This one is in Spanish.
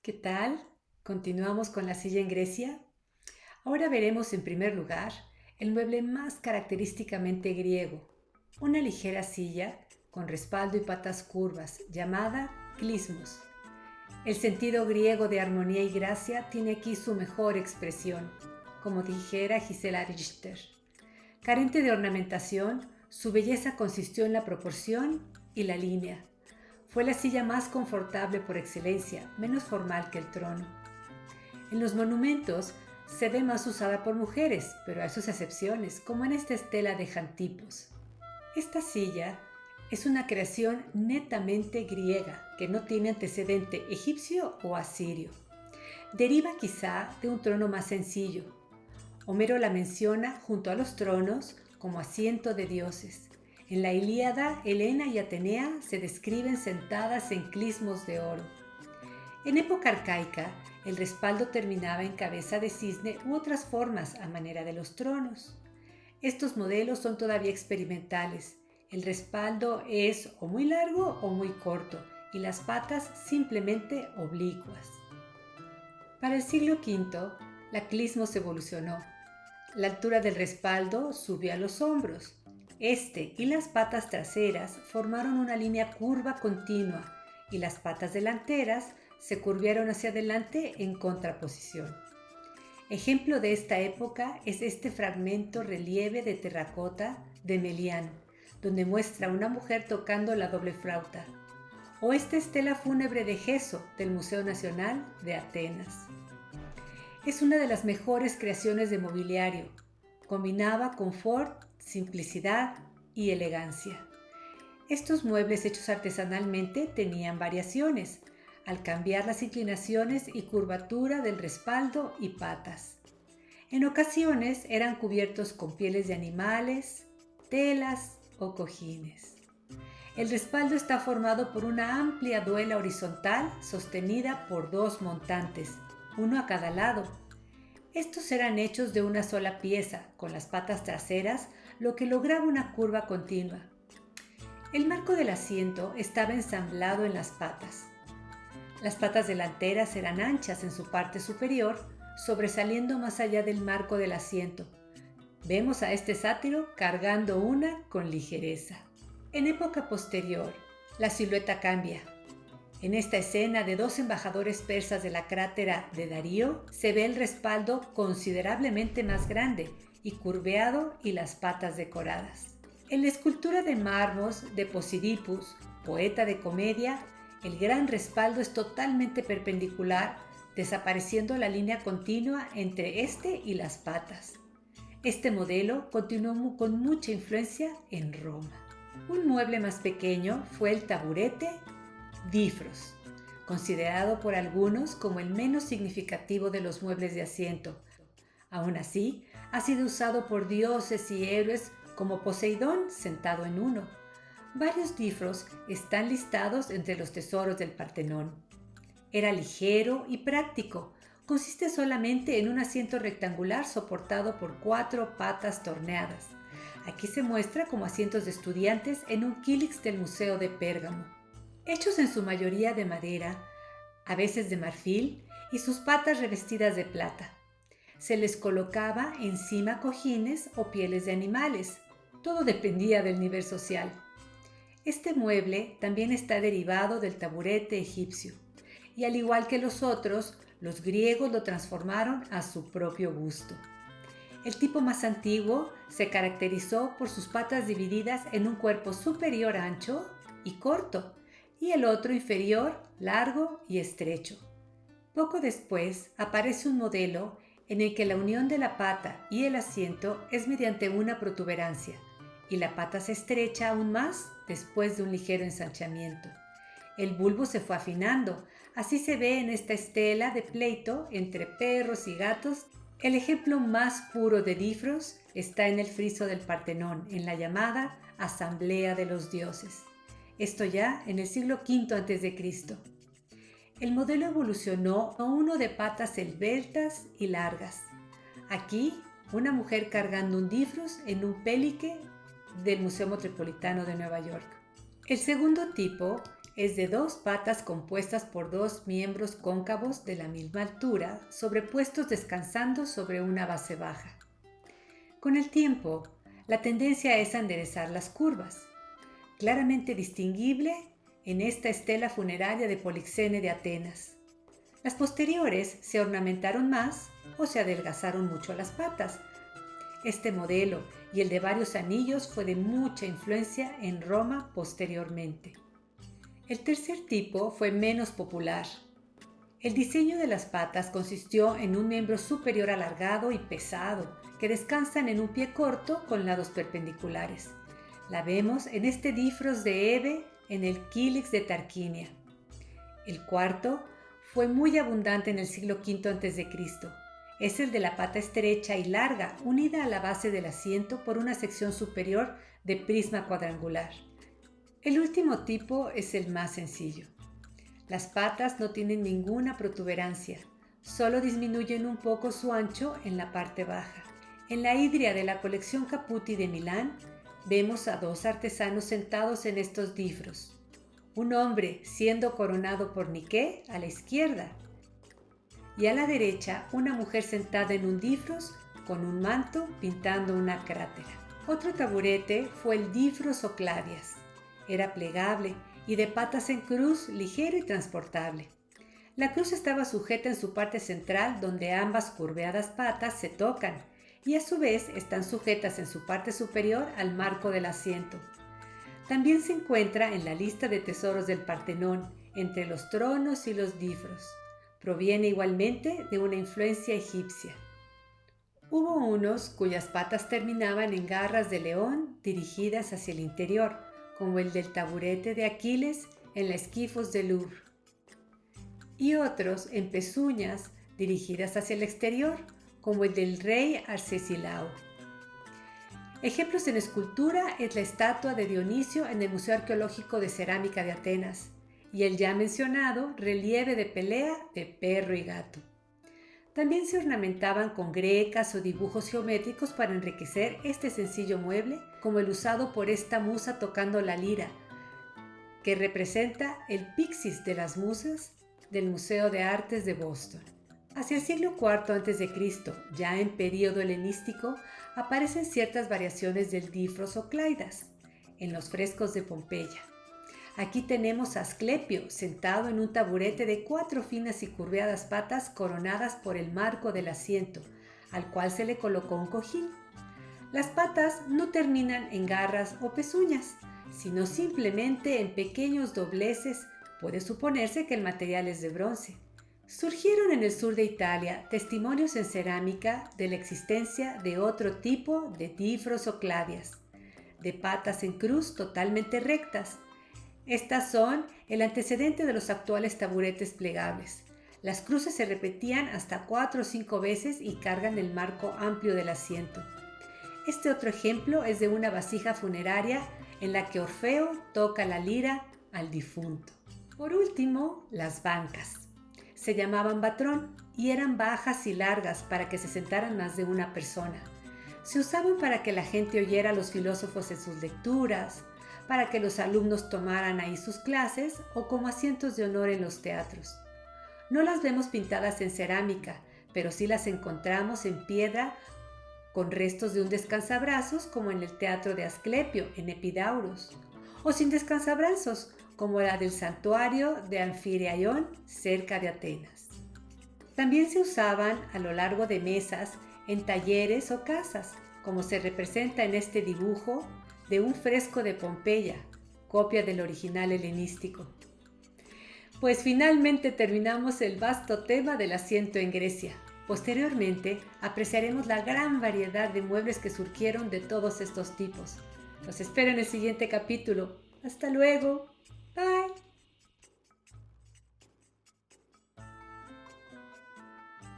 ¿Qué tal? Continuamos con la silla en Grecia. Ahora veremos en primer lugar el mueble más característicamente griego, una ligera silla con respaldo y patas curvas llamada clismos. El sentido griego de armonía y gracia tiene aquí su mejor expresión, como dijera Gisela Richter. Carente de ornamentación, su belleza consistió en la proporción y la línea. Fue la silla más confortable por excelencia, menos formal que el trono. En los monumentos se ve más usada por mujeres, pero hay sus excepciones, como en esta estela de Jantipos. Esta silla es una creación netamente griega, que no tiene antecedente egipcio o asirio. Deriva quizá de un trono más sencillo. Homero la menciona junto a los tronos como asiento de dioses. En la Ilíada, Helena y Atenea se describen sentadas en clismos de oro. En época arcaica, el respaldo terminaba en cabeza de cisne u otras formas a manera de los tronos. Estos modelos son todavía experimentales. El respaldo es o muy largo o muy corto y las patas simplemente oblicuas. Para el siglo V, la clismos evolucionó. La altura del respaldo subió a los hombros. Este y las patas traseras formaron una línea curva continua y las patas delanteras se curvaron hacia adelante en contraposición. Ejemplo de esta época es este fragmento relieve de terracota de Melián, donde muestra a una mujer tocando la doble flauta, o esta estela fúnebre de gesso del Museo Nacional de Atenas. Es una de las mejores creaciones de mobiliario. Combinaba confort, simplicidad y elegancia. Estos muebles hechos artesanalmente tenían variaciones, al cambiar las inclinaciones y curvatura del respaldo y patas. En ocasiones eran cubiertos con pieles de animales, telas o cojines. El respaldo está formado por una amplia duela horizontal sostenida por dos montantes, uno a cada lado. Estos eran hechos de una sola pieza, con las patas traseras, lo que lograba una curva continua. El marco del asiento estaba ensamblado en las patas. Las patas delanteras eran anchas en su parte superior, sobresaliendo más allá del marco del asiento. Vemos a este sátiro cargando una con ligereza. En época posterior, la silueta cambia. En esta escena de dos embajadores persas de la crátera de Darío, se ve el respaldo considerablemente más grande y curveado y las patas decoradas. En la escultura de Marmos de Posidipus, poeta de comedia, el gran respaldo es totalmente perpendicular, desapareciendo la línea continua entre este y las patas. Este modelo continuó con mucha influencia en Roma. Un mueble más pequeño fue el taburete Difros, considerado por algunos como el menos significativo de los muebles de asiento. Aún así, ha sido usado por dioses y héroes como Poseidón sentado en uno. Varios difros están listados entre los tesoros del Partenón. Era ligero y práctico. Consiste solamente en un asiento rectangular soportado por 4 patas torneadas. Aquí se muestra como asientos de estudiantes en un kílix del Museo de Pérgamo. Hechos en su mayoría de madera, a veces de marfil, y sus patas revestidas de plata. Se les colocaba encima cojines o pieles de animales. Todo dependía del nivel social. Este mueble también está derivado del taburete egipcio, y al igual que los otros, los griegos lo transformaron a su propio gusto. El tipo más antiguo se caracterizó por sus patas divididas en un cuerpo superior ancho y corto, y el otro inferior largo y estrecho. Poco después aparece un modelo en el que la unión de la pata y el asiento es mediante una protuberancia, y la pata se estrecha aún más después de un ligero ensanchamiento. El bulbo se fue afinando, así se ve en esta estela de pleito entre perros y gatos. El ejemplo más puro de difros está en el friso del Partenón, en la llamada Asamblea de los Dioses. Esto ya en el siglo V a.C. El modelo evolucionó a uno de patas esbeltas y largas. Aquí, una mujer cargando un difros en un pélique del Museo Metropolitano de Nueva York. El segundo tipo es de 2 patas compuestas por 2 miembros cóncavos de la misma altura, sobrepuestos descansando sobre una base baja. Con el tiempo, la tendencia es a enderezar las curvas, claramente distinguible en esta estela funeraria de Polixene de Atenas. Las posteriores se ornamentaron más o se adelgazaron mucho las patas. Este modelo y el de varios anillos fue de mucha influencia en Roma posteriormente. El tercer tipo fue menos popular. El diseño de las patas consistió en un miembro superior alargado y pesado, que descansan en un pie corto con lados perpendiculares. La vemos en este Difros de Hebe en el Kylix de Tarquinia. El cuarto fue muy abundante en el siglo V a.C. Es el de la pata estrecha y larga, unida a la base del asiento por una sección superior de prisma cuadrangular. El último tipo es el más sencillo. Las patas no tienen ninguna protuberancia, solo disminuyen un poco su ancho en la parte baja. En la Hidria de la colección Caputi de Milán, vemos a 2 artesanos sentados en estos difros. Un hombre siendo coronado por Nike a la izquierda y a la derecha una mujer sentada en un difros con un manto pintando una crátera. Otro taburete fue el Difros o Clavias. Era plegable y de patas en cruz, ligero y transportable. La cruz estaba sujeta en su parte central donde ambas curveadas patas se tocan y a su vez están sujetas en su parte superior al marco del asiento. También se encuentra en la lista de tesoros del Partenón, entre los tronos y los difros. Proviene igualmente de una influencia egipcia. Hubo unos cuyas patas terminaban en garras de león dirigidas hacia el interior, como el del taburete de Aquiles en la Esquifos de Louvre, y otros en pezuñas dirigidas hacia el exterior, como el del rey Arcesilao. Ejemplos en escultura es la estatua de Dionisio en el Museo Arqueológico de Cerámica de Atenas y el ya mencionado relieve de pelea de perro y gato. También se ornamentaban con grecas o dibujos geométricos para enriquecer este sencillo mueble, como el usado por esta musa tocando la lira, que representa el Pixis de las musas del Museo de Artes de Boston. Hacia el siglo IV a.C., ya en período helenístico, aparecen ciertas variaciones del Difros o Claidas en los frescos de Pompeya. Aquí tenemos a Asclepio sentado en un taburete de 4 finas y curveadas patas coronadas por el marco del asiento, al cual se le colocó un cojín. Las patas no terminan en garras o pezuñas, sino simplemente en pequeños dobleces. Puede suponerse que el material es de bronce. Surgieron en el sur de Italia testimonios en cerámica de la existencia de otro tipo de difros o clavias, de patas en cruz totalmente rectas. Estas son el antecedente de los actuales taburetes plegables. Las cruces se repetían hasta 4 o 5 veces y cargan el marco amplio del asiento. Este otro ejemplo es de una vasija funeraria en la que Orfeo toca la lira al difunto. Por último, las bancas. Se llamaban batrón y eran bajas y largas para que se sentaran más de una persona. Se usaban para que la gente oyera a los filósofos en sus lecturas, para que los alumnos tomaran ahí sus clases o como asientos de honor en los teatros. No las vemos pintadas en cerámica, pero sí las encontramos en piedra con restos de un descansabrazos como en el teatro de Asclepio en Epidauros, o sin descansabrazos como la del santuario de Anfiraión cerca de Atenas. También se usaban a lo largo de mesas en talleres o casas, como se representa en este dibujo de un fresco de Pompeya, copia del original helenístico. Pues finalmente terminamos el vasto tema del asiento en Grecia. Posteriormente apreciaremos la gran variedad de muebles que surgieron de todos estos tipos. Los espero en el siguiente capítulo. ¡Hasta luego! Bye!